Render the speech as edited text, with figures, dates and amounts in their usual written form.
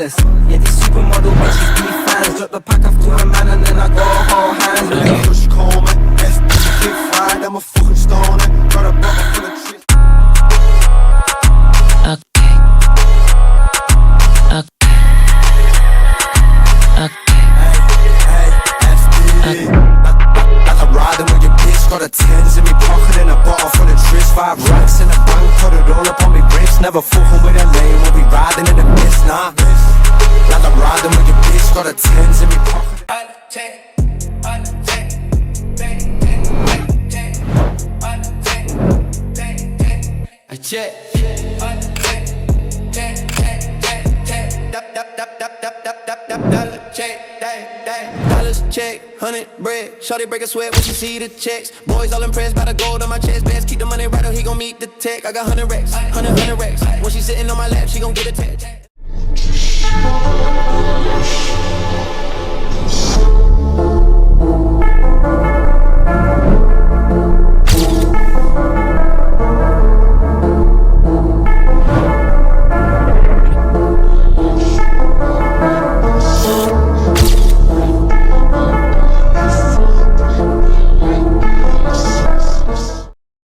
dollars. Yeah, these supermodel bitches be fans. Drop the pack off to a man and then I go hold hands. Yeah, push call me, F get fried, I'm a fucking stoner. Got a bottle full of tricks. Okay. Okay. Okay. Hey, FD. Like I'm riding with your bitch, got a tens in me pocket and a bottle full of tris. 5 racks in the bank, put it all up on me wrist. Never fucking with a lane, we'll be riding in the mist, nah. Like I'm riding with your bitch, got a tens in me pocket. I check. Dollars check, 100 bread. Shawty break a sweat when she see the checks. Boys all impressed by the gold on my chest. Best keep the money right or he gon' meet the tech. I got 100 racks, 100 racks. When she sitting on my lap, she gon' get a tech.